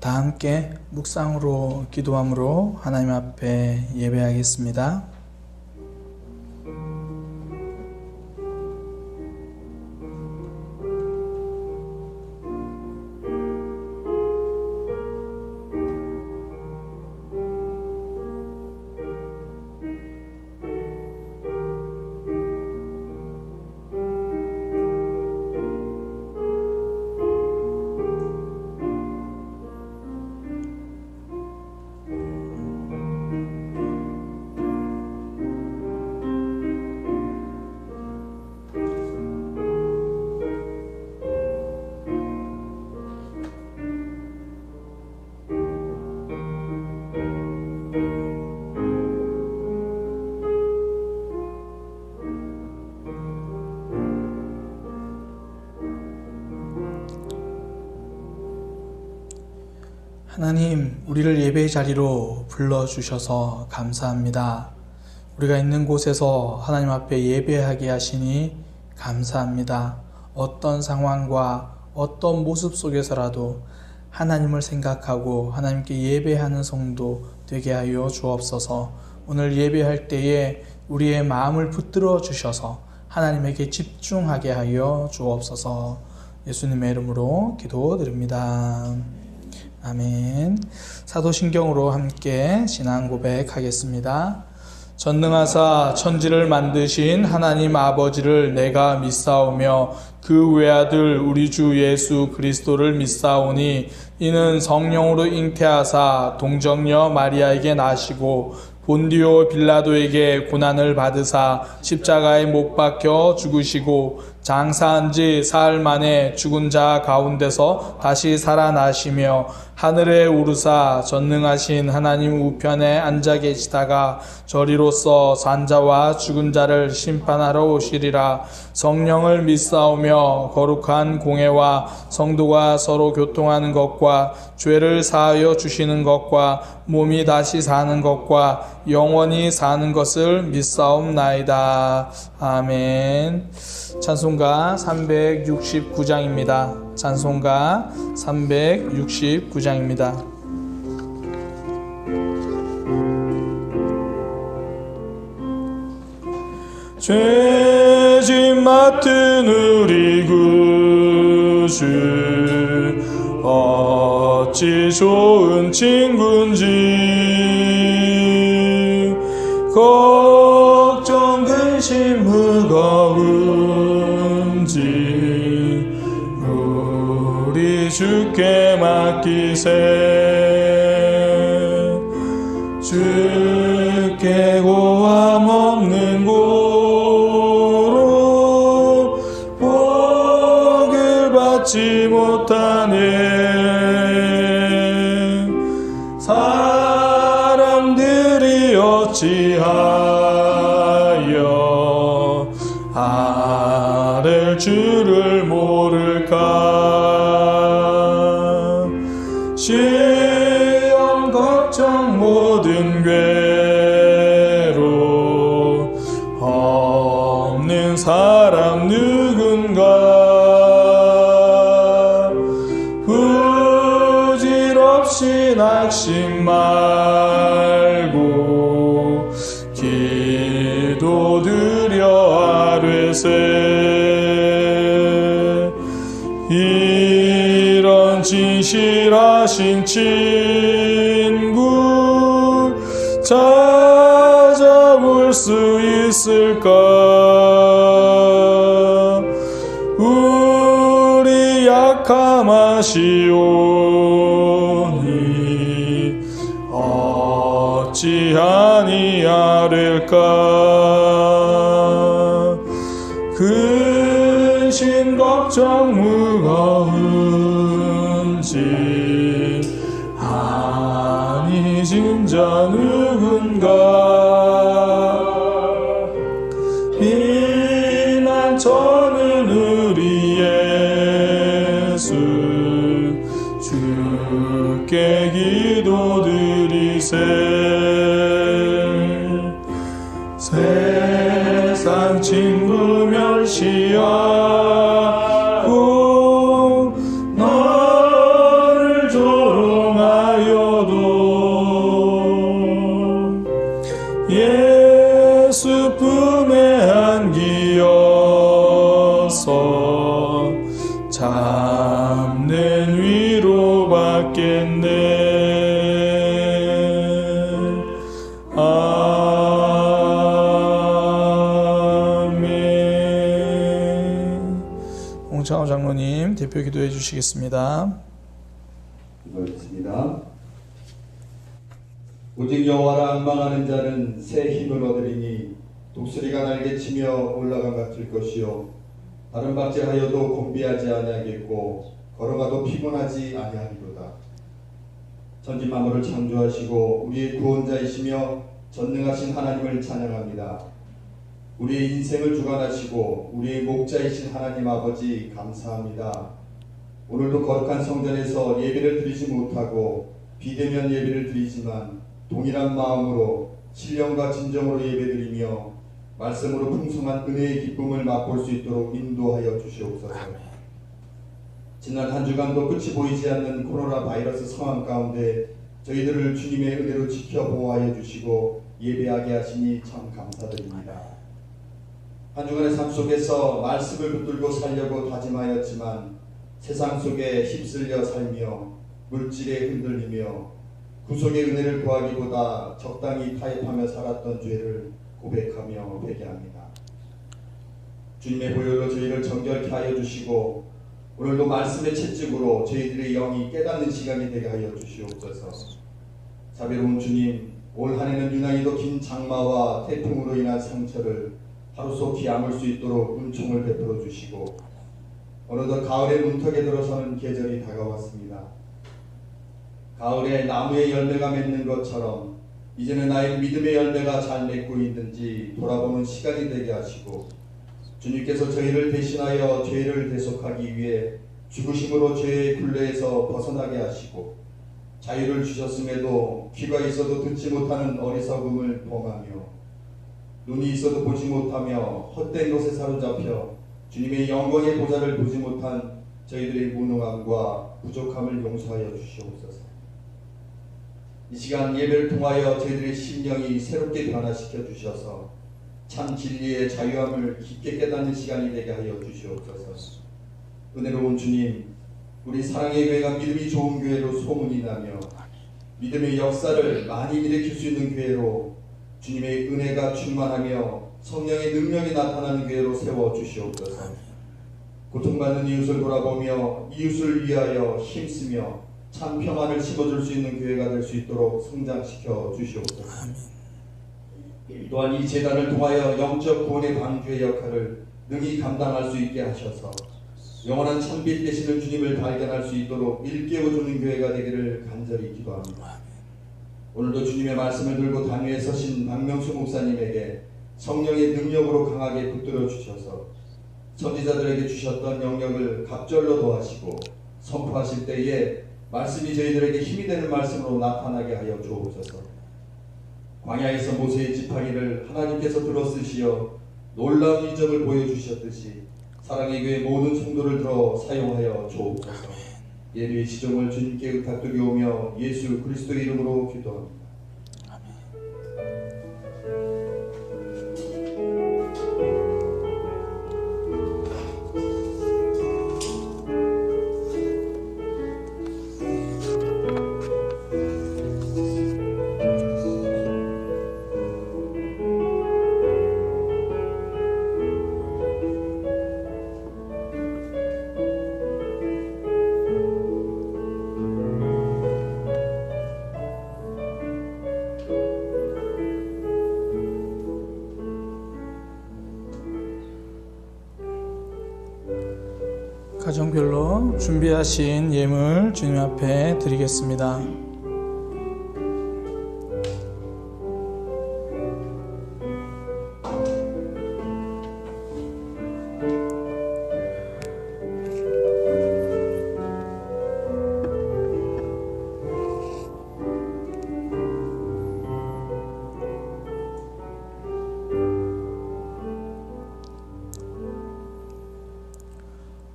다 함께 묵상으로 기도함으로 하나님 앞에 예배하겠습니다. 하나님, 우리를 예배의 자리로 불러주셔서 감사합니다. 우리가 있는 곳에서 하나님 앞에 예배하게 하시니 감사합니다. 어떤 상황과 어떤 모습 속에서라도 하나님을 생각하고 하나님께 예배하는 성도 되게 하여 주옵소서. 오늘 예배할 때에 우리의 마음을 붙들어 주셔서 하나님에게 집중하게 하여 주옵소서. 예수님의 이름으로 기도드립니다. 아멘. 사도신경으로 함께 신앙 고백하겠습니다. 전능하사 천지를 만드신 하나님 아버지를 내가 믿사오며 그 외아들 우리 주 예수 그리스도를 믿사오니 이는 성령으로 잉태하사 동정녀 마리아에게 나시고 본디오 빌라도에게 고난을 받으사 십자가에 못 박혀 죽으시고 장사한 지 사흘 만에 죽은 자 가운데서 다시 살아나시며 하늘에 오르사 전능하신 하나님 우편에 앉아 계시다가 저리로서 산자와 죽은 자를 심판하러 오시리라. 성령을 믿사오며 거룩한 공회와 성도가 서로 교통하는 것과 죄를 사하여 주시는 것과 몸이 다시 사는 것과 영원히 사는 것을 믿사옵나이다. 아멘. 찬송가 369장입니다. 찬송가 369장입니다. 죄짐 맡은 우리 구주 어찌 좋은 친구인지 걱정 근심 무거운지 우리 주께 맡기세. 주께 고함 없는 고로 복을 받지 못하네. 사람들이 어찌하여 아랠 줄을 모를까. 시험 걱정 모든 괴로 없는 사람 누군가. 부질없이 낙심 말고 기도드려 아뢰세. 이런 진실하신 친구 찾아볼 수 있을까. 우리 약함하시오니 어찌하니 아랠까. 근심 걱정 무거운지 아니 진짜 누군가. 비난처는 우리 예수 주께 기도드리세. 세상 친구 멸시하고 너를 조롱하는 참는 위로 받겠네. 홍창호 장로님 대표 기도해 주시겠습니다. 기도하겠습니다. 오직 여호와를 앙망하는 자는 새 힘을 얻으리니 독수리가 날개치며 올라가 같을 것이요 다른 박제하여도 곤비하지 아니하겠고 걸어가도 피곤하지 아니하리로다. 천지 만물을 창조하시고 우리의 구원자이시며 전능하신 하나님을 찬양합니다. 우리의 인생을 주관하시고 우리의 목자이신 하나님 아버지 감사합니다. 오늘도 거룩한 성전에서 예배를 드리지 못하고 비대면 예배를 드리지만 동일한 마음으로 신령과 진정으로 예배드리며 말씀으로 풍성한 은혜의 기쁨을 맛볼 수 있도록 인도하여 주시옵소서. 지난 한 주간도 끝이 보이지 않는 코로나 바이러스 상황 가운데 저희들을 주님의 은혜로 지켜 보호하여 주시고 예배하게 하시니 참 감사드립니다. 한 주간의 삶 속에서 말씀을 붙들고 살려고 다짐하였지만 세상 속에 휩쓸려 살며 물질에 흔들리며 구속의 은혜를 구하기보다 적당히 타협하며 살았던 죄를 고백하며 회개합니다. 주님의 보혈로 저희를 정결케 하여 주시고 오늘도 말씀의 채찍으로 저희들의 영이 깨닫는 시간이 되게 하여 주시옵소서. 자비로운 주님, 올 한 해는 유난히도 긴 장마와 태풍으로 인한 상처를 하루속히 아물 수 있도록 은총을 베풀어 주시고 어느덧 가을의 문턱에 들어서는 계절이 다가왔습니다. 가을에 나무에 열매가 맺는 것처럼 이제는 나의 믿음의 열매가 잘 맺고 있는지 돌아보는 시간이 되게 하시고 주님께서 저희를 대신하여 죄를 대속하기 위해 죽으심으로 죄의 굴레에서 벗어나게 하시고 자유를 주셨음에도 귀가 있어도 듣지 못하는 어리석음을 범하며 눈이 있어도 보지 못하며 헛된 것에 사로잡혀 주님의 영광의 보좌를 보지 못한 저희들의 무능함과 부족함을 용서하여 주시옵소서. 이 시간 예배를 통하여 저희들의 심령이 새롭게 변화시켜 주셔서 참 진리의 자유함을 깊게 깨닫는 시간이 되게 하여 주시옵소서. 은혜로운 주님, 우리 사랑의 교회가 믿음이 좋은 교회로 소문이 나며 믿음의 역사를 많이 일으킬 수 있는 교회로 주님의 은혜가 충만하며 성령의 능력이 나타나는 교회로 세워 주시옵소서. 고통받는 이웃을 돌아보며 이웃을 위하여 힘쓰며 참 평안을 심어줄 수 있는 교회가 될 수 있도록 성장시켜 주시옵소서. 또한 이 재단을 통하여 영적 구원의 방주의 역할을 능히 감당할 수 있게 하셔서 영원한 참빛 되시는 주님을 발견할 수 있도록 일깨워주는 교회가 되기를 간절히 기도합니다. 오늘도 주님의 말씀을 들고 단위에 서신 박명수 목사님에게 성령의 능력으로 강하게 붙들어 주셔서 선지자들에게 주셨던 영역을 갑절로 더하시고 선포하실 때에 말씀이 저희들에게 힘이 되는 말씀으로 나타나게 하여 주옵소서. 광야에서 모세의 지팡이를 하나님께서 들어쓰시어 놀라운 이적을 보여주셨듯이 사랑의 교회 모든 성도를 들어 사용하여 주옵소서. 예배의 시종을 주님께 의탁드리오며 예수 그리스도의 이름으로 기도합니다. 가정별로 준비하신 예물 주님 앞에 드리겠습니다.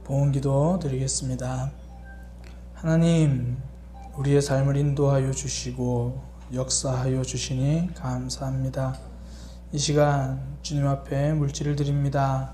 봉헌기도 드리겠습니다. 하나님, 우리의 삶을 인도하여 주시고 역사하여 주시니 감사합니다. 이 시간 주님 앞에 물질을 드립니다.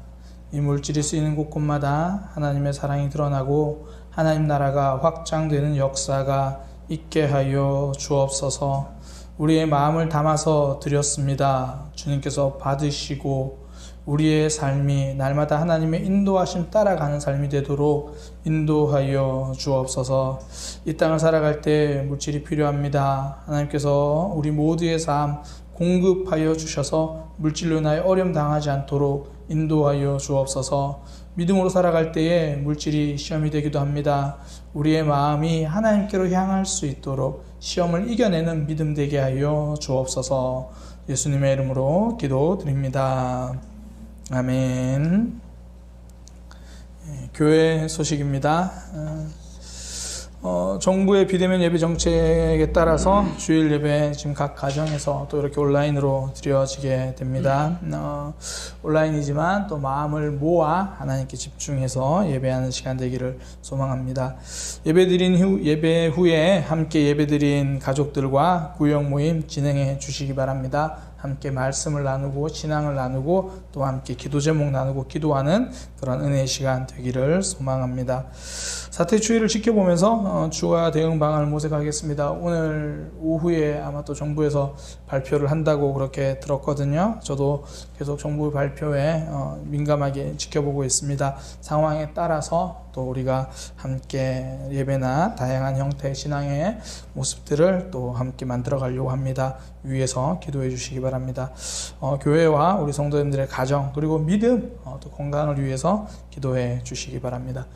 이 물질이 쓰이는 곳곳마다 하나님의 사랑이 드러나고 하나님 나라가 확장되는 역사가 있게 하여 주옵소서. 우리의 마음을 담아서 드렸습니다. 주님께서 받으시고 우리의 삶이 날마다 하나님의 인도하심 따라가는 삶이 되도록 인도하여 주옵소서. 이 땅을 살아갈 때 물질이 필요합니다. 하나님께서 우리 모두의 삶 공급하여 주셔서 물질로 인하여 어려움 당하지 않도록 인도하여 주옵소서. 믿음으로 살아갈 때에 물질이 시험이 되기도 합니다. 우리의 마음이 하나님께로 향할 수 있도록 시험을 이겨내는 믿음 되게 하여 주옵소서. 예수님의 이름으로 기도드립니다. 아멘. 교회 소식입니다. 정부의 비대면 예배 정책에 따라서 주일 예배 지금 각 가정에서 또 이렇게 온라인으로 드려지게 됩니다. 온라인이지만 또 마음을 모아 하나님께 집중해서 예배하는 시간 되기를 소망합니다. 예배 후에 함께 예배드린 가족들과 구역 모임 진행해 주시기 바랍니다. 함께 말씀을 나누고 신앙을 나누고 또 함께 기도 제목 나누고 기도하는 그런 은혜의 시간 되기를 소망합니다. 사태 추이를 지켜보면서 추가 대응 방안을 모색하겠습니다. 오늘 오후에 아마 또 정부에서 발표를 한다고 그렇게 들었거든요. 저도 계속 정부 발표에 민감하게 지켜보고 있습니다. 상황에 따라서 또 우리가 함께 예배나 다양한 형태의 신앙의 모습들을 또 함께 만들어 가려고 합니다. 위에서 기도해 주시기 바랍니다. 교회와 우리 성도님들의 가정 그리고 믿음 또 건강을 위해서 기도해 주시기 바랍니다.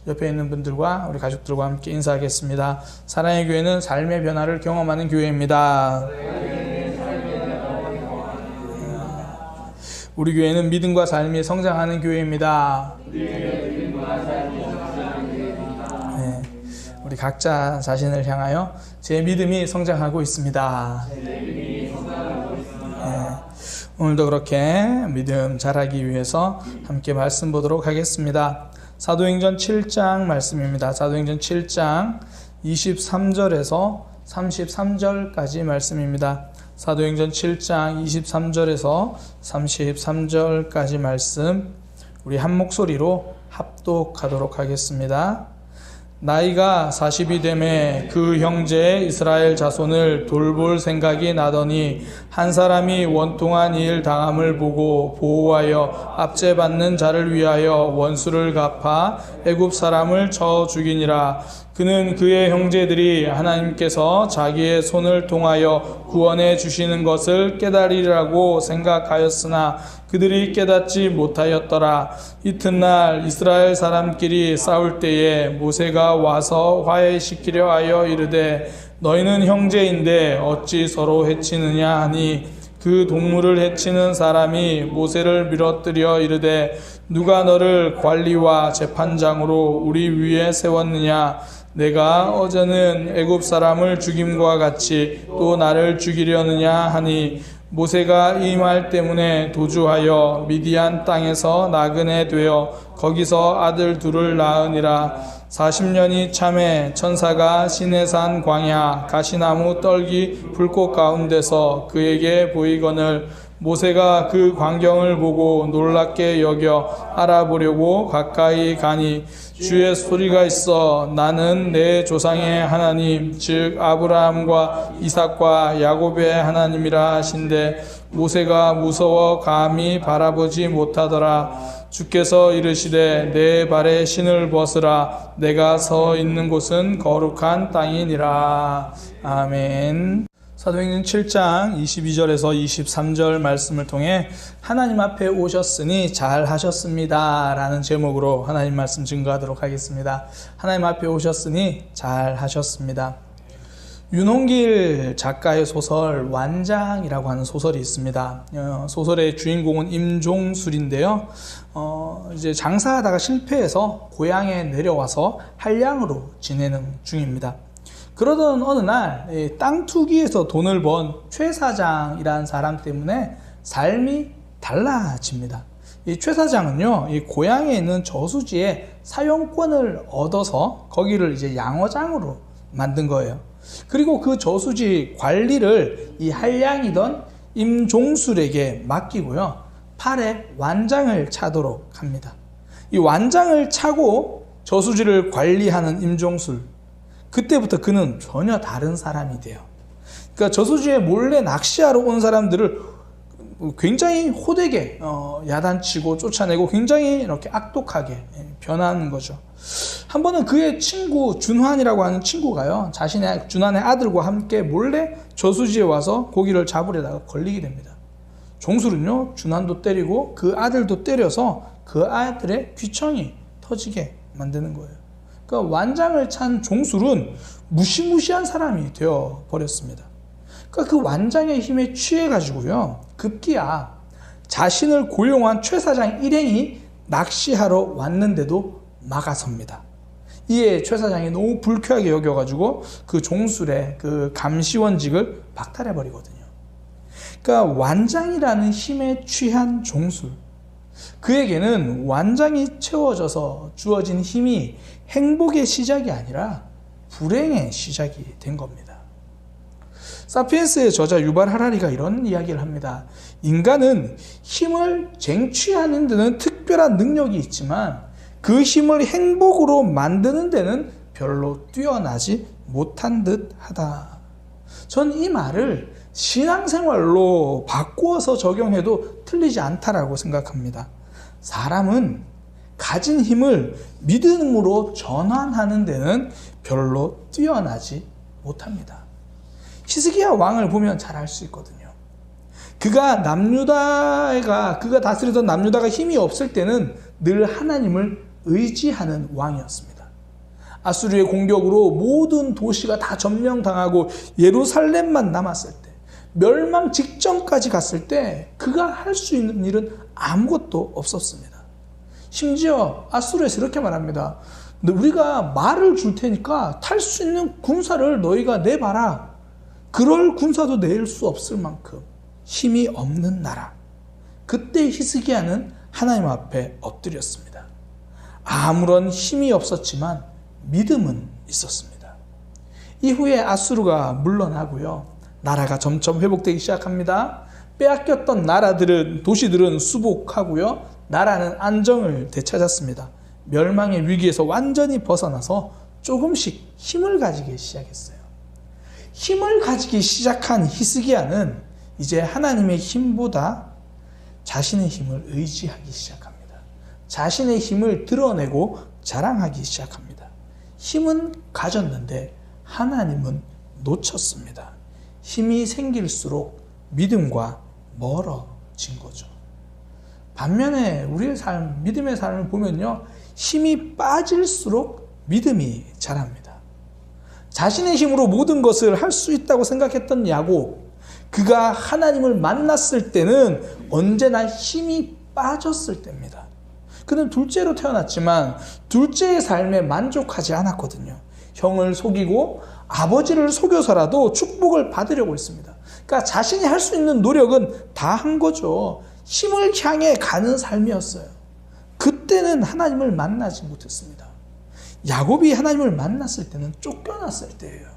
옆에 있는 분들과 우리 가족들과 함께 인사하겠습니다. 사랑의 교회는 삶의 변화를 경험하는 교회입니다. 우리 교회는 믿음과 삶이 성장하는 교회입니다. 네, 우리 각자 자신을 향하여 제 믿음이 성장하고 있습니다. 오늘도 그렇게 믿음 자라기 위해서 함께 말씀 보도록 하겠습니다. 사도행전 7장 말씀입니다. 사도행전 7장 23절에서 33절까지 말씀입니다. 사도행전 7장 23절에서 33절까지 말씀 우리 한 목소리로 합독하도록 하겠습니다. 나이가 40이 되매 그 형제 이스라엘 자손을 돌볼 생각이 나더니 한 사람이 원통한 일 당함을 보고 보호하여 압제받는 자를 위하여 원수를 갚아 애굽 사람을 쳐 죽이니라. 그는 그의 형제들이 하나님께서 자기의 손을 통하여 구원해 주시는 것을 깨달으리라고 생각하였으나 그들이 깨닫지 못하였더라. 이튿날 이스라엘 사람끼리 싸울 때에 모세가 와서 화해시키려 하여 이르되 너희는 형제인데 어찌 서로 해치느냐 하니 그 동물을 해치는 사람이 모세를 밀어뜨려 이르되 누가 너를 관리와 재판장으로 우리 위에 세웠느냐. 내가 어제는 애굽 사람을 죽임과 같이 또 나를 죽이려느냐 하니 모세가 이 말 때문에 도주하여 미디안 땅에서 나그네 되어 거기서 아들 둘을 낳으니라. 40년이 참에 천사가 시내산 광야 가시나무 떨기 불꽃 가운데서 그에게 보이거늘 모세가 그 광경을 보고 놀랍게 여겨 알아보려고 가까이 가니 주의 소리가 있어 나는 내 조상의 하나님 즉 아브라함과 이삭과 야곱의 하나님이라 하신대 모세가 무서워 감히 바라보지 못하더라. 주께서 이르시되 내 발에 신을 벗으라. 내가 서 있는 곳은 거룩한 땅이니라. 아멘. 사도행전 7장 22절에서 23절 말씀을 통해 하나님 앞에 오셨으니 잘 하셨습니다 라는 제목으로 하나님 말씀 증거하도록 하겠습니다. 하나님 앞에 오셨으니 잘 하셨습니다. 윤홍길 작가의 소설 완장이라고 하는 소설이 있습니다. 소설의 주인공은 임종술인데요. 이제 장사하다가 실패해서 고향에 내려와서 한량으로 지내는 중입니다. 그러던 어느 날 땅 투기에서 돈을 번 최 사장이라는 사람 때문에 삶이 달라집니다. 이 최 사장은요, 이 고향에 있는 저수지에 사용권을 얻어서 거기를 이제 양어장으로 만든 거예요. 그리고 그 저수지 관리를 이 한량이던 임종술에게 맡기고요, 팔에 완장을 차도록 시작합니다. 이 완장을 차고 저수지를 관리하는 임종술, 그때부터 그는 전혀 다른 사람이 돼요. 그러니까 저수지에 몰래 낚시하러 온 사람들을 굉장히 호되게 야단치고 쫓아내고 굉장히 이렇게 악독하게 변하는 거죠. 한 번은 그의 친구 준환이라고 하는 친구가요, 준환의 아들과 함께 몰래 저수지에 와서 고기를 잡으려다가 걸리게 됩니다. 종술은요, 준환도 때리고 그 아들도 때려서 그 아들의 귀청이 터지게 만드는 거예요. 그러니까 완장을 찬 종술은 무시무시한 사람이 되어 버렸습니다. 그러니까 그 완장의 힘에 취해 가지고요, 급기야 자신을 고용한 최 사장 일행이 낚시하러 왔는데도 막아섭니다. 이에 최 사장이 너무 불쾌하게 여겨가지고 그 종술의 그 감시원직을 박탈해 버리거든요. 그러니까 완장이라는 힘에 취한 종술, 그에게는 완장이 채워져서 주어진 힘이 행복의 시작이 아니라 불행의 시작이 된 겁니다. 사피엔스의 저자 유발 하라리가 이런 이야기를 합니다. 인간은 힘을 쟁취하는 데는 특별한 능력이 있지만 그 힘을 행복으로 만드는 데는 별로 뛰어나지 못한 듯 하다. 전 이 말을 신앙생활로 바꾸어서 적용해도 틀리지 않다라고 생각합니다. 사람은 가진 힘을 믿음으로 전환하는 데는 별로 뛰어나지 못합니다. 히스기야 왕을 보면 잘 알 수 있거든요. 그가 다스리던 남유다가 힘이 없을 때는 늘 하나님을 의지하는 왕이었습니다. 아수르의 공격으로 모든 도시가 다 점령당하고 예루살렘만 남았을 때, 멸망 직전까지 갔을 때 그가 할 수 있는 일은 아무것도 없었습니다. 심지어 아수르에서 이렇게 말합니다. 우리가 말을 줄 테니까 탈 수 있는 군사를 너희가 내봐라. 그럴 군사도 낼 수 없을 만큼 힘이 없는 나라. 그때 히스기야는 하나님 앞에 엎드렸습니다. 아무런 힘이 없었지만 믿음은 있었습니다. 이후에 아수르가 물러나고요, 나라가 점점 회복되기 시작합니다. 빼앗겼던 도시들은 수복하고요, 나라는 안정을 되찾았습니다. 멸망의 위기에서 완전히 벗어나서 조금씩 힘을 가지기 시작했어요. 힘을 가지기 시작한 히스기야는 이제 하나님의 힘보다 자신의 힘을 의지하기 시작합니다. 자신의 힘을 드러내고 자랑하기 시작합니다. 힘은 가졌는데 하나님은 놓쳤습니다. 힘이 생길수록 믿음과 멀어진 거죠. 반면에 우리의 삶, 믿음의 삶을 보면요, 힘이 빠질수록 믿음이 자랍니다. 자신의 힘으로 모든 것을 할 수 있다고 생각했던 야곱, 그가 하나님을 만났을 때는 언제나 힘이 빠졌을 때입니다. 그는 둘째로 태어났지만 둘째의 삶에 만족하지 않았거든요. 형을 속이고 아버지를 속여서라도 축복을 받으려고 했습니다. 그러니까 자신이 할 수 있는 노력은 다 한 거죠. 힘을 향해 가는 삶이었어요. 그때는 하나님을 만나지 못했습니다. 야곱이 하나님을 만났을 때는 쫓겨났을 때예요.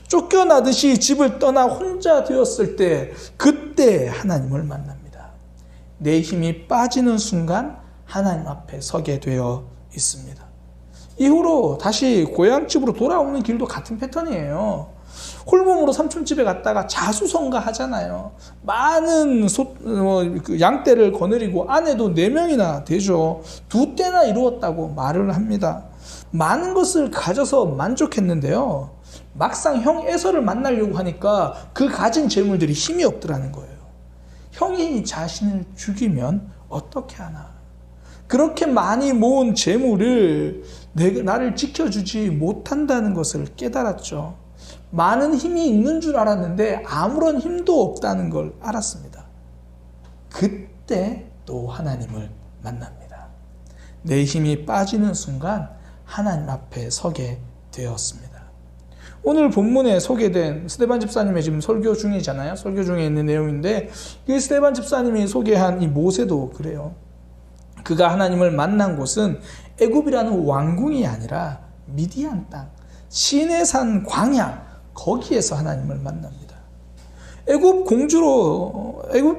쫓겨나듯이 집을 떠나 혼자 되었을 때, 그때 하나님을 만납니다. 내 힘이 빠지는 순간 하나님 앞에 서게 되어 있습니다. 이후로 다시 고향집으로 돌아오는 길도 같은 패턴이에요. 홀몸으로 삼촌집에 갔다가 자수성가 하잖아요. 많은 양떼를 거느리고 아내도 4명이나 되죠. 2떼나 이루었다고 말을 합니다. 많은 것을 가져서 만족했는데요, 막상 형 에서를 만나려고 하니까 그 가진 재물들이 힘이 없더라는 거예요. 형이 자신을 죽이면 어떻게 하나. 그렇게 많이 모은 재물을 나를 지켜주지 못한다는 것을 깨달았죠. 많은 힘이 있는 줄 알았는데 아무런 힘도 없다는 걸 알았습니다. 그때 또 하나님을 만납니다. 내 힘이 빠지는 순간 하나님 앞에 서게 되었습니다. 오늘 본문에 소개된 스데반 집사님의 지금 설교 중이잖아요. 설교 중에 있는 내용인데, 그 스데반 집사님이 소개한 이 모세도 그래요. 그가 하나님을 만난 곳은 애굽이라는 왕궁이 아니라 미디안 땅, 시내산 광야, 거기에서 하나님을 만납니다. 애굽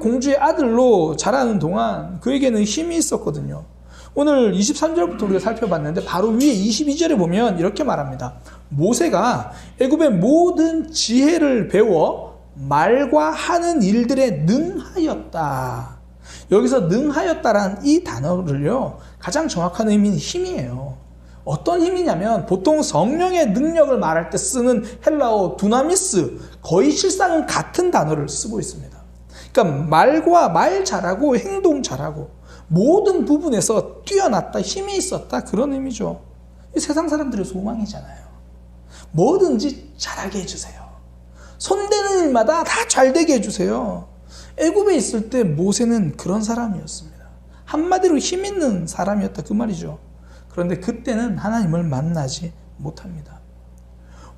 공주의 아들로 자라는 동안 그에게는 힘이 있었거든요. 오늘 23절부터 우리가 살펴봤는데 바로 위에 22절에 보면 이렇게 말합니다. 모세가 애굽의 모든 지혜를 배워 말과 하는 일들에 능하였다. 여기서 능하였다라는 이 단어를요, 가장 정확한 의미는 힘이에요. 어떤 힘이냐면 보통 성령의 능력을 말할 때 쓰는 헬라어 두나미스, 거의 실상은 같은 단어를 쓰고 있습니다. 그러니까 말과 말 잘하고 행동 잘하고 모든 부분에서 뛰어났다, 힘이 있었다, 그런 의미죠. 이 세상 사람들의 소망이잖아요. 뭐든지 잘하게 해주세요. 손대는 일마다 다 잘되게 해주세요. 애굽에 있을 때 모세는 그런 사람이었습니다. 한마디로 힘 있는 사람이었다, 그 말이죠. 그런데 그때는 하나님을 만나지 못합니다.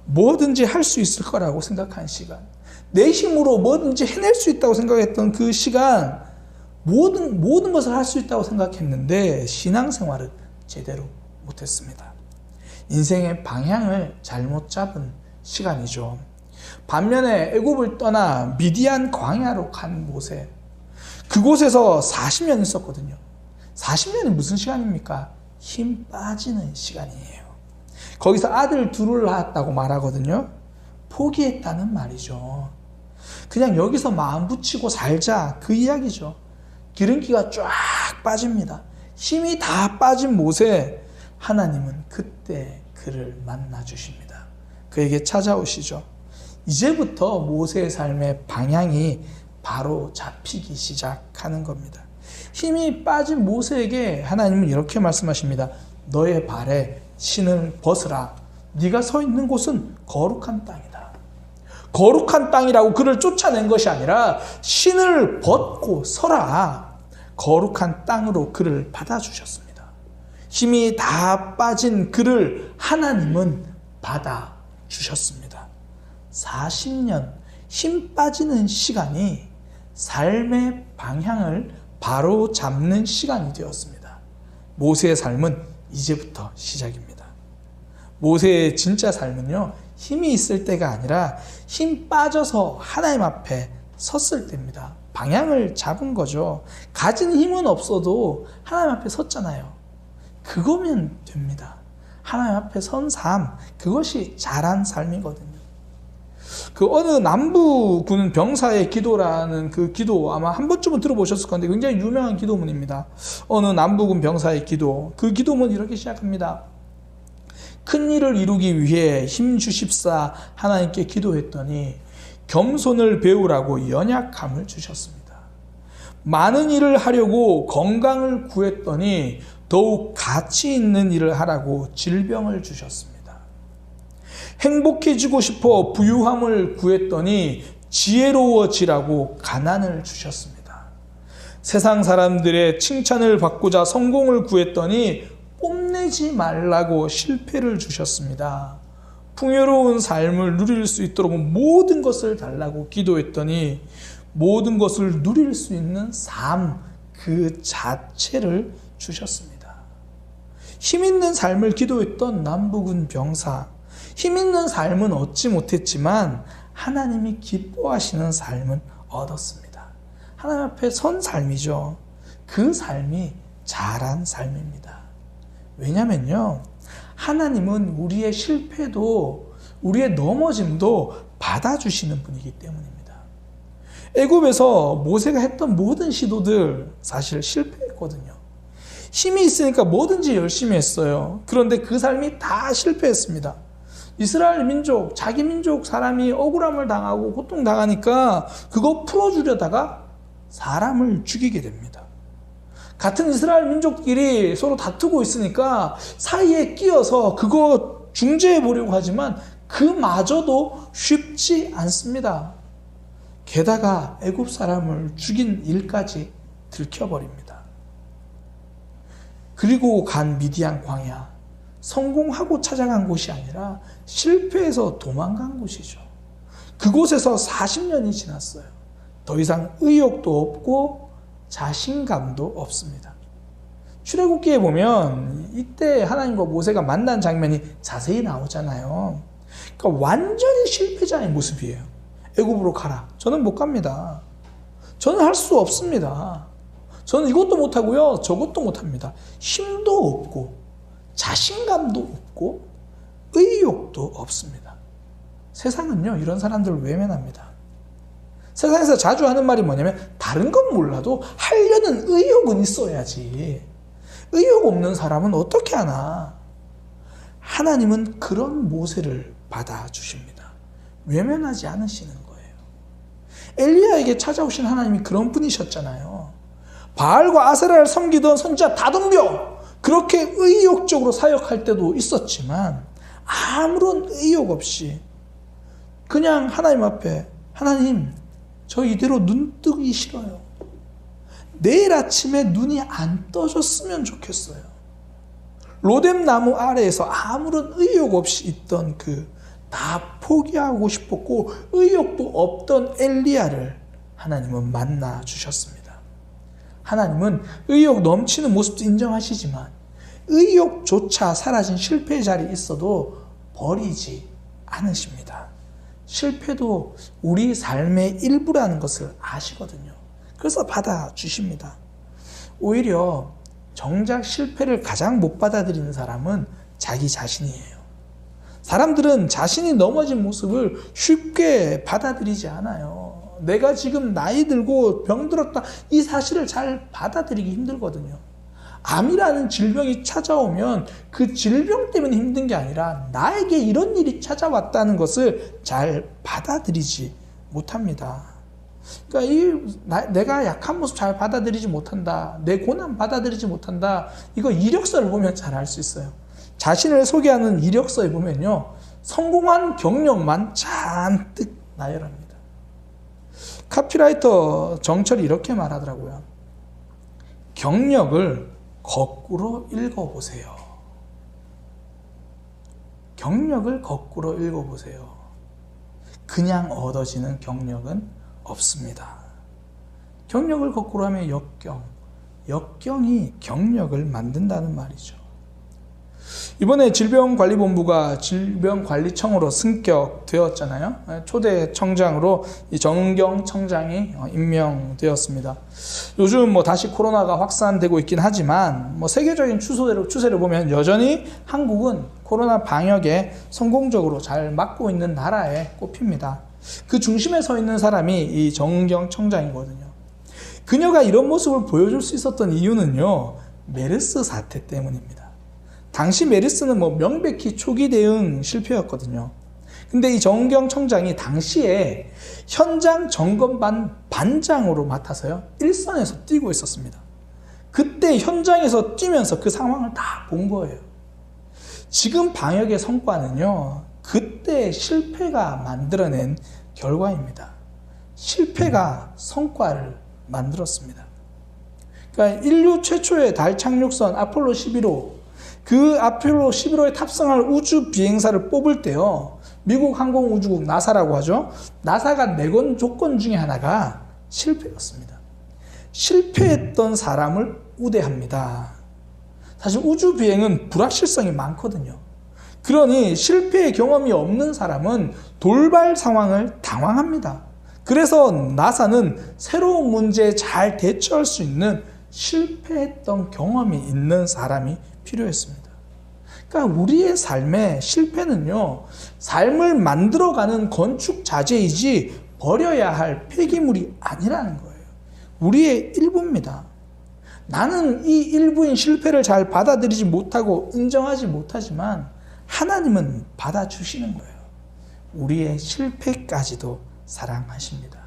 뭐든지 할 수 있을 거라고 생각한 시간, 내 힘으로 뭐든지 해낼 수 있다고 생각했던 그 시간, 모든 것을 할 수 있다고 생각했는데 신앙생활은 제대로 못했습니다. 인생의 방향을 잘못 잡은 시간이죠. 반면에 애굽을 떠나 미디안 광야로 간 모세, 그곳에서 40년 있었거든요. 40년이 무슨 시간입니까? 힘 빠지는 시간이에요. 거기서 아들 둘을 낳았다고 말하거든요. 포기했다는 말이죠. 그냥 여기서 마음 붙이고 살자, 그 이야기죠. 기름기가 쫙 빠집니다. 힘이 다 빠진 모세, 하나님은 그때 그를 만나 주십니다. 그에게 찾아오시죠. 이제부터 모세의 삶의 방향이 바로 잡히기 시작하는 겁니다. 힘이 빠진 모세에게 하나님은 이렇게 말씀하십니다. 너의 발에 신을 벗으라. 네가 서 있는 곳은 거룩한 땅이다. 거룩한 땅이라고 그를 쫓아낸 것이 아니라 신을 벗고 서라. 거룩한 땅으로 그를 받아주셨습니다. 힘이 다 빠진 그를 하나님은 받아주셨습니다. 40년 힘 빠지는 시간이 삶의 방향을 바로 잡는 시간이 되었습니다. 모세의 삶은 이제부터 시작입니다. 모세의 진짜 삶은요, 힘이 있을 때가 아니라 힘 빠져서 하나님 앞에 섰을 때입니다. 방향을 잡은 거죠. 가진 힘은 없어도 하나님 앞에 섰잖아요. 그거면 됩니다. 하나님 앞에 선 삶, 그것이 잘한 삶이거든요. 그 어느 남부군 병사의 기도라는 그 기도 아마 한 번쯤은 들어보셨을 건데 굉장히 유명한 기도문입니다. 어느 남부군 병사의 기도, 그 기도문 이렇게 시작합니다. 큰 일을 이루기 위해 힘 주십사 하나님께 기도했더니 겸손을 배우라고 연약함을 주셨습니다. 많은 일을 하려고 건강을 구했더니 더욱 가치 있는 일을 하라고 질병을 주셨습니다. 행복해지고 싶어 부유함을 구했더니 지혜로워지라고 가난을 주셨습니다. 세상 사람들의 칭찬을 받고자 성공을 구했더니 뽐내지 말라고 실패를 주셨습니다. 풍요로운 삶을 누릴 수 있도록 모든 것을 달라고 기도했더니 모든 것을 누릴 수 있는 삶 그 자체를 주셨습니다. 힘 있는 삶을 기도했던 남부군 병사, 힘 있는 삶은 얻지 못했지만 하나님이 기뻐하시는 삶은 얻었습니다. 하나님 앞에 선 삶이죠. 그 삶이 잘한 삶입니다. 왜냐면요, 하나님은 우리의 실패도 우리의 넘어짐도 받아주시는 분이기 때문입니다. 애굽에서 모세가 했던 모든 시도들 사실 실패했거든요. 힘이 있으니까 뭐든지 열심히 했어요. 그런데 그 삶이 다 실패했습니다. 이스라엘 민족, 자기 민족 사람이 억울함을 당하고 고통당하니까 그거 풀어주려다가 사람을 죽이게 됩니다. 같은 이스라엘 민족끼리 서로 다투고 있으니까 사이에 끼어서 그거 중재해 보려고 하지만 그마저도 쉽지 않습니다. 게다가 애굽 사람을 죽인 일까지 들켜버립니다. 그리고 간 미디안 광야, 성공하고 찾아간 곳이 아니라 실패해서 도망간 곳이죠. 그곳에서 40년이 지났어요. 더 이상 의욕도 없고 자신감도 없습니다. 출애굽기에 보면 이때 하나님과 모세가 만난 장면이 자세히 나오잖아요. 그러니까 완전히 실패자의 모습이에요. 애굽으로 가라. 저는 못 갑니다. 저는 할 수 없습니다. 저는 이것도 못하고요. 저것도 못합니다. 힘도 없고 자신감도 없고 의욕도 없습니다. 세상은요, 이런 사람들을 외면합니다. 세상에서 자주 하는 말이 뭐냐면 다른 건 몰라도 하려는 의욕은 있어야지. 의욕 없는 사람은 어떻게 하나? 하나님은 그런 모세를 받아주십니다. 외면하지 않으시는 거예요. 엘리야에게 찾아오신 하나님이 그런 분이셨잖아요. 바알과 아세라를 섬기던 선지자 다 덤벼! 그렇게 의욕적으로 사역할 때도 있었지만 아무런 의욕 없이 그냥 하나님 앞에 하나님, 저 이대로 눈 뜨기 싫어요. 내일 아침에 눈이 안 떠졌으면 좋겠어요. 로뎀나무 아래에서 아무런 의욕 없이 있던 다 포기하고 싶었고 의욕도 없던 엘리야를 하나님은 만나 주셨습니다. 하나님은 의욕 넘치는 모습도 인정하시지만 의욕조차 사라진 실패의 자리에 있어도 버리지 않으십니다. 실패도 우리 삶의 일부라는 것을 아시거든요. 그래서 받아주십니다. 오히려 정작 실패를 가장 못 받아들이는 사람은 자기 자신이에요. 사람들은 자신이 넘어진 모습을 쉽게 받아들이지 않아요. 내가 지금 나이 들고 병들었다, 이 사실을 잘 받아들이기 힘들거든요. 암이라는 질병이 찾아오면 그 질병 때문에 힘든 게 아니라 나에게 이런 일이 찾아왔다는 것을 잘 받아들이지 못합니다. 그러니까 내가 약한 모습 잘 받아들이지 못한다, 내 고난 받아들이지 못한다, 이거 이력서를 보면 잘 알 수 있어요. 자신을 소개하는 이력서에 보면요, 성공한 경력만 잔뜩 나열합니다. 카피라이터 정철이 이렇게 말하더라고요. 경력을 거꾸로 읽어보세요. 경력을 거꾸로 읽어보세요. 그냥 얻어지는 경력은 없습니다. 경력을 거꾸로 하면 역경, 역경이 경력을 만든다는 말이죠. 이번에 질병관리본부가 질병관리청으로 승격되었잖아요. 초대 청장으로 이 정은경 청장이 임명되었습니다. 요즘 다시 코로나가 확산되고 있긴 하지만 세계적인 추세를 보면 여전히 한국은 코로나 방역에 성공적으로 잘 막고 있는 나라에 꼽힙니다. 그 중심에 서 있는 사람이 이 정은경 청장이거든요. 그녀가 이런 모습을 보여줄 수 있었던 이유는요, 메르스 사태 때문입니다. 당시 메르스는 명백히 초기 대응 실패였거든요. 근데 이 정은경 청장이 당시에 현장 점검반 반장으로 맡아서요, 일선에서 뛰고 있었습니다. 그때 현장에서 뛰면서 그 상황을 다 본 거예요. 지금 방역의 성과는요, 그때 실패가 만들어낸 결과입니다. 실패가 성과를 만들었습니다. 그러니까 인류 최초의 달 착륙선 아폴로 11호, 그 아폴로 11호에 탑승할 우주 비행사를 뽑을 때요, 미국 항공우주국 나사라고 하죠. 나사가 내건 조건 중에 하나가 실패였습니다. 실패했던 사람을 우대합니다. 사실 우주 비행은 불확실성이 많거든요. 그러니 실패의 경험이 없는 사람은 돌발 상황을 당황합니다. 그래서 나사는 새로운 문제에 잘 대처할 수 있는 실패했던 경험이 있는 사람이 필요했습니다. 그러니까 우리의 삶의 실패는요, 삶을 만들어가는 건축 자재이지 버려야 할 폐기물이 아니라는 거예요. 우리의 일부입니다. 나는 이 일부인 실패를 잘 받아들이지 못하고 인정하지 못하지만 하나님은 받아주시는 거예요. 우리의 실패까지도 사랑하십니다.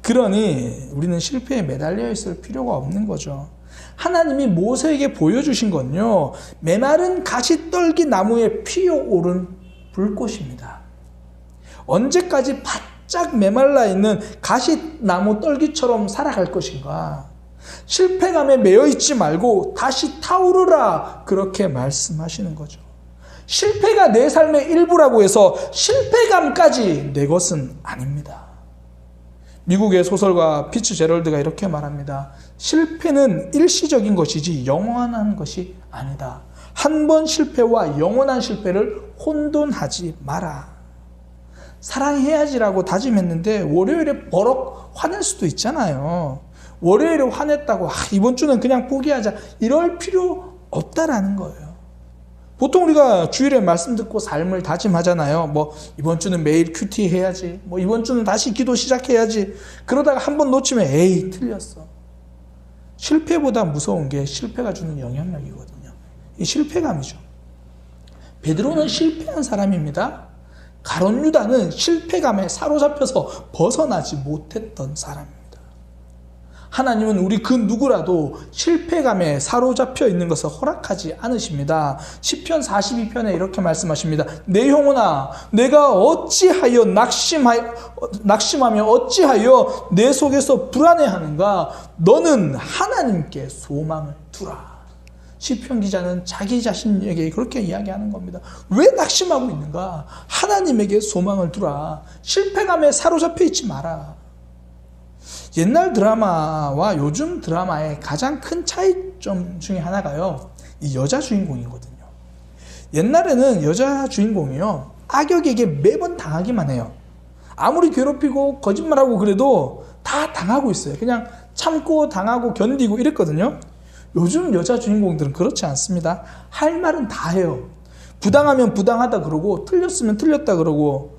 그러니 우리는 실패에 매달려 있을 필요가 없는 거죠. 하나님이 모세에게 보여주신 건요, 메마른 가시떨기 나무에 피어오른 불꽃입니다. 언제까지 바짝 메말라 있는 가시나무 떨기처럼 살아갈 것인가? 실패감에 매여 있지 말고 다시 타오르라, 그렇게 말씀하시는 거죠. 실패가 내 삶의 일부라고 해서 실패감까지 내 것은 아닙니다. 미국의 소설가 피츠제럴드가 이렇게 말합니다. 실패는 일시적인 것이지 영원한 것이 아니다. 한 번 실패와 영원한 실패를 혼돈하지 마라. 사랑해야지라고 다짐했는데 월요일에 버럭 화낼 수도 있잖아요. 월요일에 화냈다고 이번 주는 그냥 포기하자 이럴 필요 없다라는 거예요. 보통 우리가 주일에 말씀 듣고 삶을 다짐하잖아요. 뭐 이번 주는 매일 큐티 해야지, 뭐 이번 주는 다시 기도 시작해야지. 그러다가 한 번 놓치면 에이 틀렸어. 실패보다 무서운 게 실패가 주는 영향력이거든요. 이 실패감이죠. 베드로는 실패한 사람입니다. 가룟 유다는 실패감에 사로잡혀서 벗어나지 못했던 사람입니다. 하나님은 우리 그 누구라도 실패감에 사로잡혀 있는 것을 허락하지 않으십니다. 시편 42편에 이렇게 말씀하십니다. 내 영혼아, 내가 어찌하여 낙심하며 어찌하여 내 속에서 불안해하는가? 너는 하나님께 소망을 두라. 시편 기자는 자기 자신에게 그렇게 이야기하는 겁니다. 왜 낙심하고 있는가? 하나님에게 소망을 두라. 실패감에 사로잡혀 있지 마라. 옛날 드라마와 요즘 드라마의 가장 큰 차이점 중에 하나가요, 이 여자 주인공이거든요. 옛날에는 여자 주인공이요, 악역에게 매번 당하기만 해요. 아무리 괴롭히고 거짓말하고 그래도 다 당하고 있어요. 그냥 참고 당하고 견디고 이랬거든요. 요즘 여자 주인공들은 그렇지 않습니다. 할 말은 다 해요. 부당하면 부당하다 그러고 틀렸으면 틀렸다 그러고.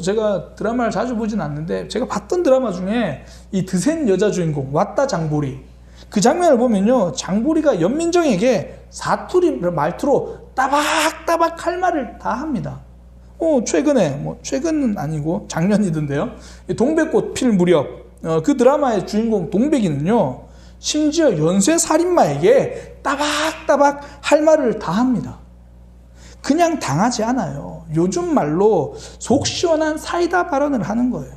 제가 드라마를 자주 보진 않는데 제가 봤던 드라마 중에 이 드센 여자 주인공 왔다 장보리, 그 장면을 보면요, 장보리가 연민정에게 사투리 말투로 따박따박 할 말을 다 합니다. 최근에 최근은 아니고 작년이던데요, 동백꽃 필 무렵 그 드라마의 주인공 동백이는요, 심지어 연쇄살인마에게 따박따박 할 말을 다 합니다. 그냥 당하지 않아요. 요즘 말로 속 시원한 사이다 발언을 하는 거예요.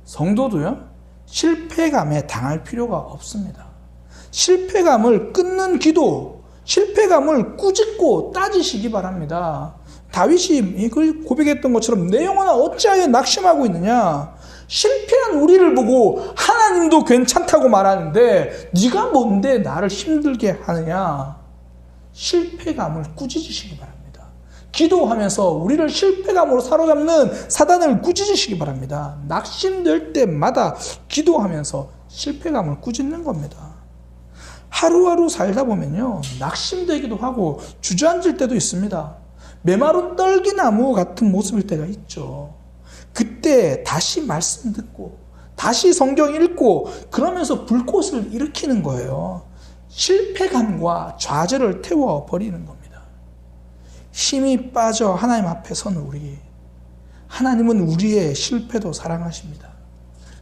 성도도요, 실패감에 당할 필요가 없습니다. 실패감을 끊는 기도, 실패감을 꾸짖고 따지시기 바랍니다. 다윗이 이걸 고백했던 것처럼 내 영혼아 어찌하여 낙심하고 있느냐? 실패한 우리를 보고 하나님도 괜찮다고 말하는데 네가 뭔데 나를 힘들게 하느냐? 실패감을 꾸짖으시기 바랍니다. 기도하면서 우리를 실패감으로 사로잡는 사단을 꾸짖으시기 바랍니다. 낙심될 때마다 기도하면서 실패감을 꾸짖는 겁니다. 하루하루 살다 보면요, 낙심되기도 하고 주저앉을 때도 있습니다. 메마른 떨기나무 같은 모습일 때가 있죠. 그때 다시 말씀 듣고 다시 성경 읽고 그러면서 불꽃을 일으키는 거예요. 실패감과 좌절을 태워버리는 겁니다. 힘이 빠져 하나님 앞에 서는 우리, 하나님은 우리의 실패도 사랑하십니다.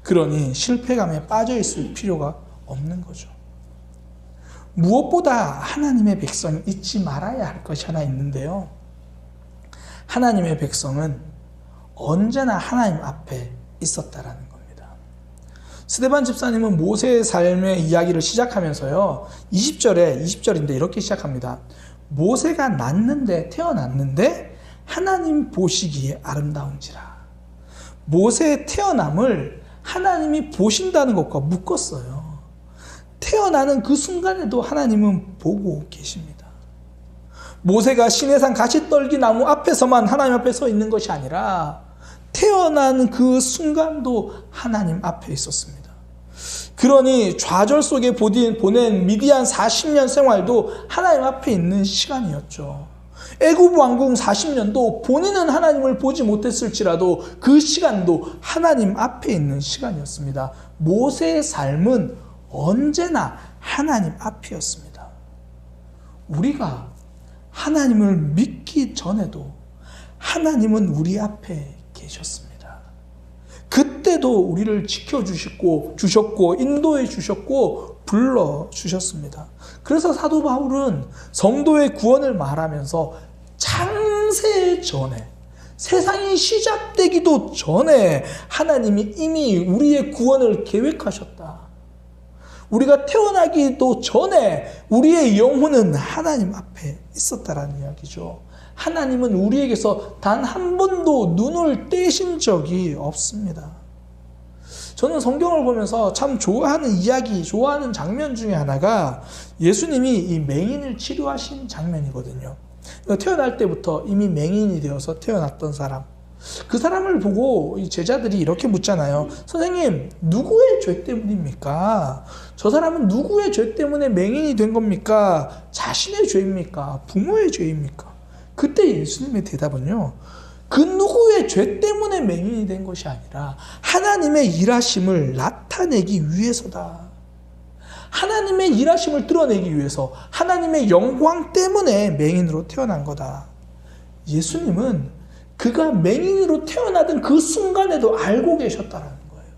그러니 실패감에 빠져 있을 필요가 없는 거죠. 무엇보다 하나님의 백성이 잊지 말아야 할 것이 하나 있는데요, 하나님의 백성은 언제나 하나님 앞에 있었다라는 겁니다. 스데반 집사님은 모세의 삶의 이야기를 시작하면서요, 20절인데 이렇게 시작합니다. 모세가 태어났는데 하나님 보시기에 아름다운지라. 모세의 태어남을 하나님이 보신다는 것과 묶었어요. 태어나는 그 순간에도 하나님은 보고 계십니다. 모세가 시내산 가시떨기 나무 앞에서만 하나님 앞에 서 있는 것이 아니라 태어나는 그 순간도 하나님 앞에 있었습니다. 그러니 좌절 속에 보낸 미디안 40년 생활도 하나님 앞에 있는 시간이었죠. 애굽 왕궁 40년도 본인은 하나님을 보지 못했을지라도 그 시간도 하나님 앞에 있는 시간이었습니다. 모세의 삶은 언제나 하나님 앞이었습니다. 우리가 하나님을 믿기 전에도 하나님은 우리 앞에 계셨습니다. 그때도 우리를 지켜주셨고 인도해 주셨고 불러주셨습니다. 그래서 사도 바울은 성도의 구원을 말하면서 창세 전에, 세상이 시작되기도 전에 하나님이 이미 우리의 구원을 계획하셨다. 우리가 태어나기도 전에 우리의 영혼은 하나님 앞에 있었다라는 이야기죠. 하나님은 우리에게서 단 한 번도 눈을 떼신 적이 없습니다. 저는 성경을 보면서 참 좋아하는 이야기, 좋아하는 장면 중에 하나가 예수님이 이 맹인을 치료하신 장면이거든요. 태어날 때부터 이미 맹인이 되어서 태어났던 사람, 그 사람을 보고 이 제자들이 이렇게 묻잖아요. 선생님, 누구의 죄 때문입니까? 저 사람은 누구의 죄 때문에 맹인이 된 겁니까? 자신의 죄입니까? 부모의 죄입니까? 그때 예수님의 대답은요, 그 누구의 죄 때문에 맹인이 된 것이 아니라 하나님의 일하심을 나타내기 위해서다. 하나님의 일하심을 드러내기 위해서 하나님의 영광 때문에 맹인으로 태어난 거다. 예수님은 그가 맹인으로 태어나던 그 순간에도 알고 계셨다라는 거예요.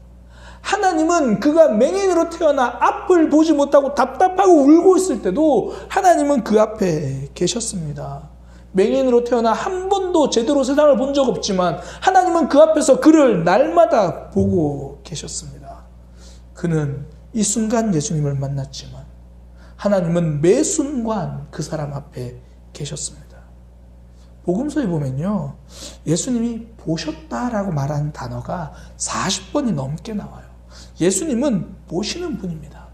하나님은 그가 맹인으로 태어나 앞을 보지 못하고 답답하고 울고 있을 때도 하나님은 그 앞에 계셨습니다. 맹인으로 태어나 한 번도 제대로 세상을 본 적 없지만 하나님은 그 앞에서 그를 날마다 보고 계셨습니다. 그는 이 순간 예수님을 만났지만 하나님은 매 순간 그 사람 앞에 계셨습니다. 복음서에 보면요, 예수님이 보셨다라고 말하는 단어가 40번이 넘게 나와요. 예수님은 보시는 분입니다.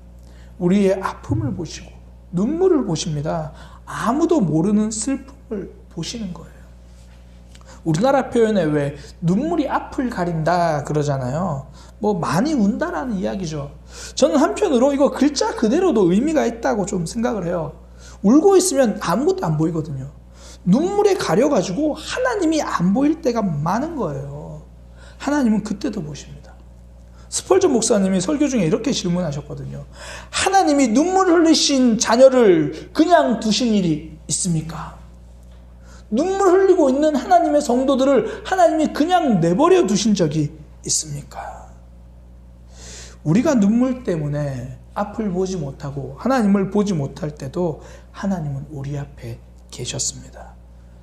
우리의 아픔을 보시고 눈물을 보십니다. 아무도 모르는 슬픔을 보시는 거예요. 우리나라 표현에 왜 눈물이 앞을 가린다 그러잖아요. 뭐 많이 운다라는 이야기죠. 저는 한편으로 이거 글자 그대로도 의미가 있다고 좀 생각을 해요. 울고 있으면 아무것도 안 보이거든요. 눈물에 가려가지고 하나님이 안 보일 때가 많은 거예요. 하나님은 그때도 보십니다. 스펄전 목사님이 설교 중에 이렇게 질문하셨거든요. 하나님이 눈물을 흘리신 자녀를 그냥 두신 일이 있습니까? 눈물 흘리고 있는 하나님의 성도들을 하나님이 그냥 내버려 두신 적이 있습니까? 우리가 눈물 때문에 앞을 보지 못하고 하나님을 보지 못할 때도 하나님은 우리 앞에 계셨습니다.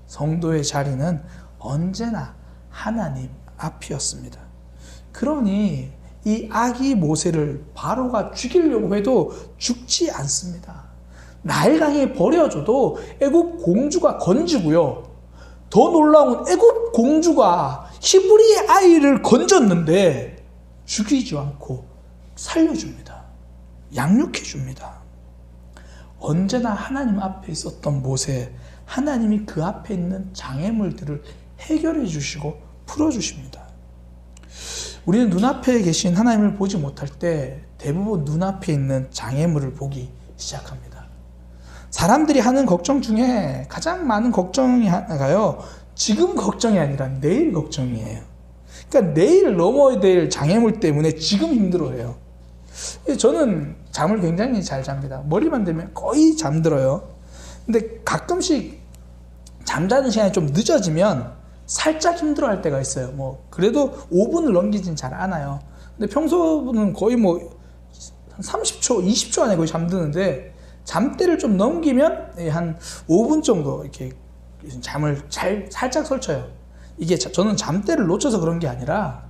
성도의 자리는 언제나 하나님 앞이었습니다. 그러니 이 아기 모세를 바로가 죽이려고 해도 죽지 않습니다. 나일강에 버려져도 애굽 공주가 건지고요. 더 놀라운 애굽 공주가 히브리의 아이를 건졌는데 죽이지 않고 살려줍니다. 양육해줍니다. 언제나 하나님 앞에 있었던 모세, 하나님이 그 앞에 있는 장애물들을 해결해 주시고 풀어주십니다. 우리는 눈앞에 계신 하나님을 보지 못할 때 대부분 눈앞에 있는 장애물을 보기 시작합니다. 사람들이 하는 걱정 중에 가장 많은 걱정이 하나가요, 지금 걱정이 아니라 내일 걱정이에요. 그러니까 내일 넘어야 될 장애물 때문에 지금 힘들어해요. 저는 잠을 굉장히 잘 잡니다. 머리만 대면 거의 잠들어요. 근데 가끔씩 잠자는 시간이 좀 늦어지면 살짝 힘들어할 때가 있어요. 뭐 그래도 5분을 넘기진 잘 않아요. 근데 평소는 거의 뭐 30초, 20초 안에 거의 잠드는데 잠대를 좀 넘기면 한 5분 정도 이렇게 잠을 살짝 설쳐요. 이게 저는 잠대를 놓쳐서 그런 게 아니라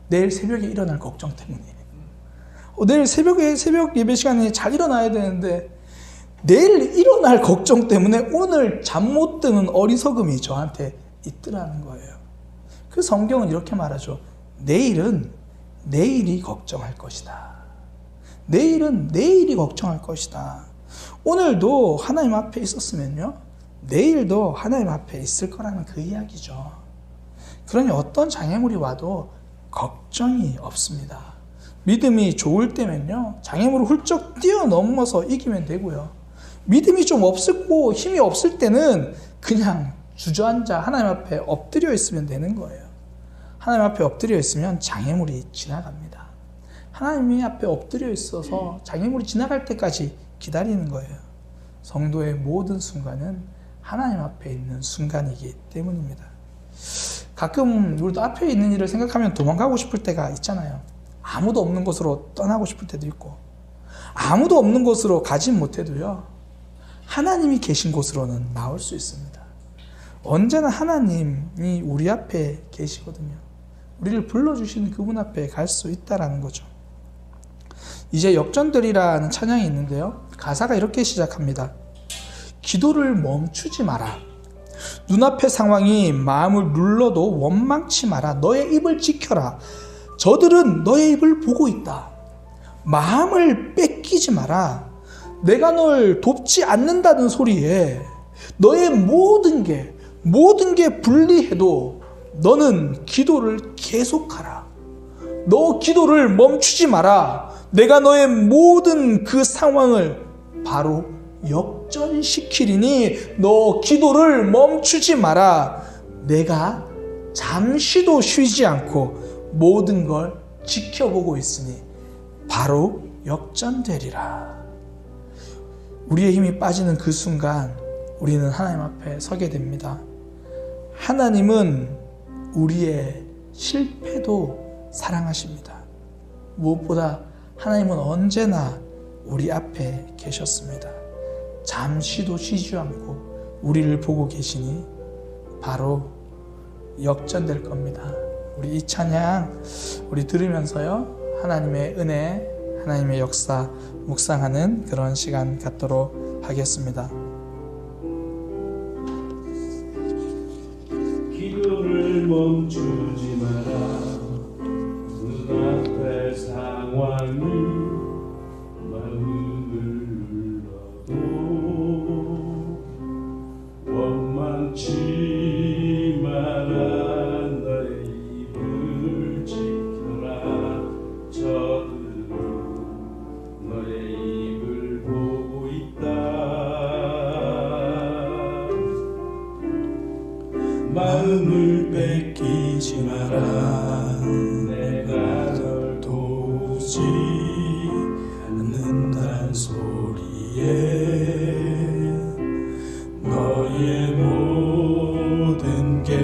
내일 새벽에 일어날 걱정 때문이에요. 내일 새벽 예배 시간에 잘 일어나야 되는데 내일 일어날 걱정 때문에 오늘 잠 못 드는 어리석음이 저한테 있더라는 거예요. 그 성경은 이렇게 말하죠. 내일은 내일이 걱정할 것이다. 내일은 내일이 걱정할 것이다. 오늘도 하나님 앞에 있었으면요, 내일도 하나님 앞에 있을 거라는 그 이야기죠. 그러니 어떤 장애물이 와도 걱정이 없습니다. 믿음이 좋을 때면요, 장애물을 훌쩍 뛰어넘어서 이기면 되고요. 믿음이 좀 없고 힘이 없을 때는 그냥 주저앉아 하나님 앞에 엎드려 있으면 되는 거예요. 하나님 앞에 엎드려 있으면 장애물이 지나갑니다. 하나님 앞에 엎드려 있어서 장애물이 지나갈 때까지 기다리는 거예요. 성도의 모든 순간은 하나님 앞에 있는 순간이기 때문입니다. 가끔 우리도 앞에 있는 일을 생각하면 도망가고 싶을 때가 있잖아요. 아무도 없는 곳으로 떠나고 싶을 때도 있고, 아무도 없는 곳으로 가진 못해도요, 하나님이 계신 곳으로는 나올 수 있습니다. 언제나 하나님이 우리 앞에 계시거든요. 우리를 불러주시는 그분 앞에 갈 수 있다는 거죠. 이제 역전들이라는 찬양이 있는데요, 가사가 이렇게 시작합니다. 기도를 멈추지 마라. 눈앞의 상황이 마음을 눌러도 원망치 마라. 너의 입을 지켜라. 저들은 너의 입을 보고 있다. 마음을 뺏기지 마라. 내가 널 돕지 않는다는 소리에 너의 모든 게 불리해도 너는 기도를 계속하라. 너 기도를 멈추지 마라. 내가 너의 모든 그 상황을 바로 역전시키리니 너 기도를 멈추지 마라. 내가 잠시도 쉬지 않고 모든 걸 지켜보고 있으니 바로 역전되리라. 우리의 힘이 빠지는 그 순간 우리는 하나님 앞에 서게 됩니다. 하나님은 우리의 실패도 사랑하십니다. 무엇보다 하나님은 언제나 우리 앞에 계셨습니다. 잠시도 쉬지 않고 우리를 보고 계시니 바로 역전될 겁니다. 우리 이 찬양 우리 들으면서요, 하나님의 은혜, 하나님의 역사 묵상하는 그런 시간 갖도록 하겠습니다. 기도를 멈추지 마라. 눈앞의 상황이 마음을 눌러도 원망치 마라. 너의 입을 지켜라. 저들은 너의 입을 보고 있다. 마음을 뺏기지 마라. 내가 널 도우지 않는다는 소리에 너의 모든 게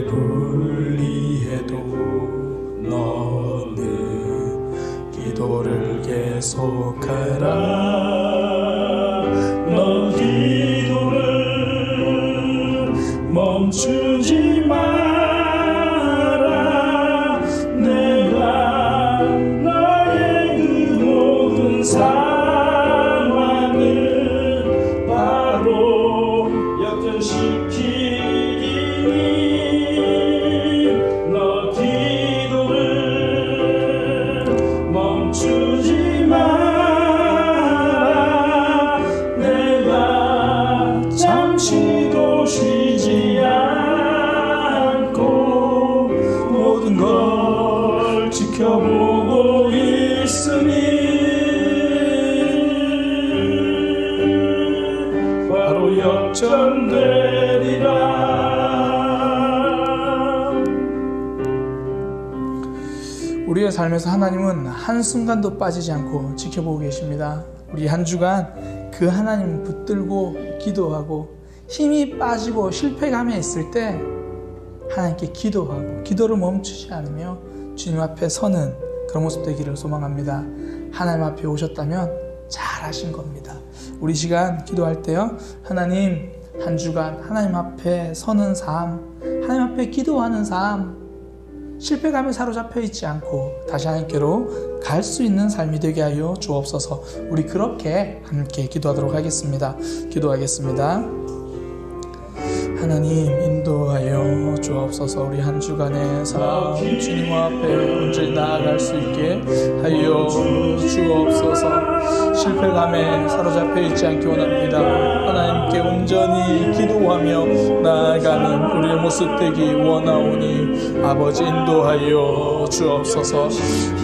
불리해도 너는 기도를 계속하라. 너 기도를 멈추지 마라. 내가 너의 그 모든 상황을 바로 역전시키니 너 기도를 멈추지 마라. 내가 잠시도 쉬지 않고 모든 걸 지켜보고 있으니 바로 역전되리라. 우리의 삶에서 하나님은 한순간도 빠지지 않고 지켜보고 계십니다. 우리 한 주간 그 하나님 붙들고 기도하고 힘이 빠지고 실패감에 있을 때 하나님께 기도하고 기도를 멈추지 않으며 주님 앞에 서는 그런 모습 되기를 소망합니다. 하나님 앞에 오셨다면 잘하신 겁니다. 우리 시간 기도할 때요, 하나님 한 주간 하나님 앞에 서는 삶, 하나님 앞에 기도하는 삶, 실패감에 사로잡혀 있지 않고 다시 하나님께로 갈 수 있는 삶이 되게 하여 주옵소서. 우리 그렇게 함께 기도하도록 하겠습니다. 기도하겠습니다. 하나님 인도하여 주옵소서. 우리 한 주간의 삶 주님 앞에 온전히 나아갈 수 있게 하여 주옵소서. 실패감에 사로잡혀 있지 않기 원합니다. 하나님께 온전히 기도하며 나아가는 우리의 모습 되기 원하오니 아버지 인도하여 주옵소서.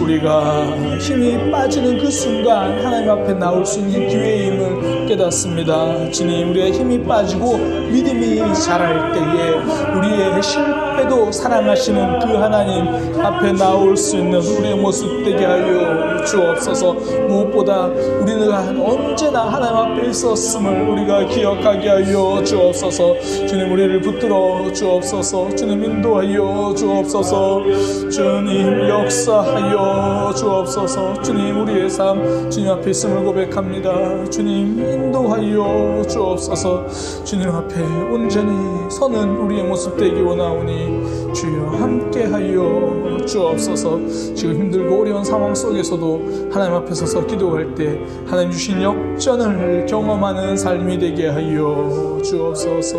우리가 힘이 빠지는 그 순간 하나님 앞에 나올 수 있는 기회임을 깨닫습니다. 주님, 우리의 힘이 빠지고 믿음이 자랄 때에 우리의 실패도 사랑하시는 그 하나님 앞에 나올 수 있는 우리의 모습 되게 하여 주옵소서. 무엇보다 우리는 언제나 하나님 앞에 있었음을 우리가 기억하게 하여 주옵소서. 주님, 우리를 붙들어 주옵소서. 주님, 인도하여 주옵소서. 주님, 역사하여 주옵소서. 주님, 우리의 삶 주님 앞에 있음을 고백합니다. 주님, 인도하여 주옵소서. 주님 앞에 온전히 서는 우리의 모습 되기 원하오니 주여 함께하여 주옵소서. 지금 힘들고 어려운 상황 속에서도 하나님 앞에 서서 기도할 때 하나님 주신 역전을 경험하는 삶이 되게 하여 주옵소서.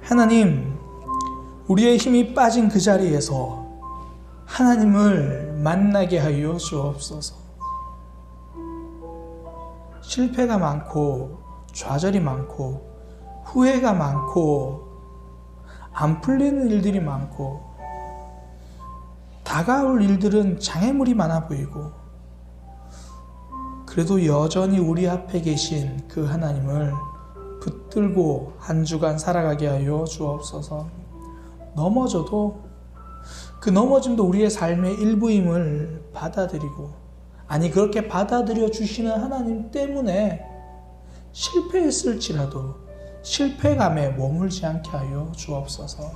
하나님, 우리의 힘이 빠진 그 자리에서 하나님을 만나게 하여 주옵소서. 실패가 많고 좌절이 많고 후회가 많고 안 풀리는 일들이 많고 다가올 일들은 장애물이 많아 보이고 그래도 여전히 우리 앞에 계신 그 하나님을 붙들고 한 주간 살아가게 하여 주옵소서. 넘어져도 그 넘어짐도 우리의 삶의 일부임을 받아들이고, 아니 그렇게 받아들여 주시는 하나님 때문에 실패했을지라도 실패감에 머물지 않게 하여 주옵소서.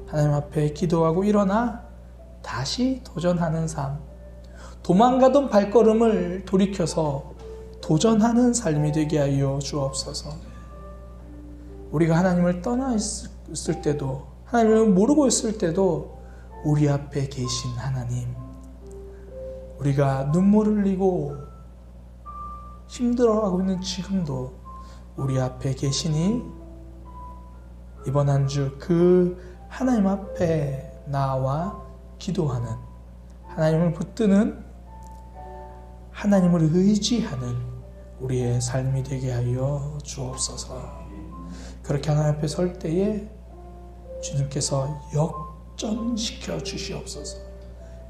하나님 앞에 기도하고 일어나 다시 도전하는 삶, 도망가던 발걸음을 돌이켜서 도전하는 삶이 되게 하여 주옵소서. 우리가 하나님을 떠나 있을 때도, 하나님을 모르고 있을 때도 우리 앞에 계신 하나님, 우리가 눈물을 흘리고 힘들어하고 있는 지금도 우리 앞에 계시니 이번 한 주 그 하나님 앞에 나와 기도하는, 하나님을 붙드는, 하나님을 의지하는 우리의 삶이 되게 하여 주옵소서. 그렇게 하나님 앞에 설 때에 주님께서 역전시켜 주시옵소서.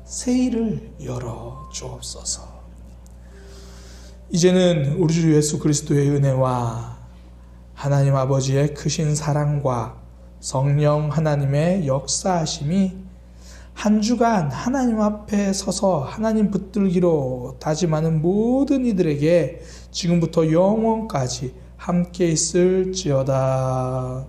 새 일을 열어 주옵소서. 이제는 우리 주 예수 그리스도의 은혜와 하나님 아버지의 크신 사랑과 성령 하나님의 역사하심이 한 주간 하나님 앞에 서서 하나님 붙들기로 다짐하는 모든 이들에게 지금부터 영원까지 함께 있을지어다.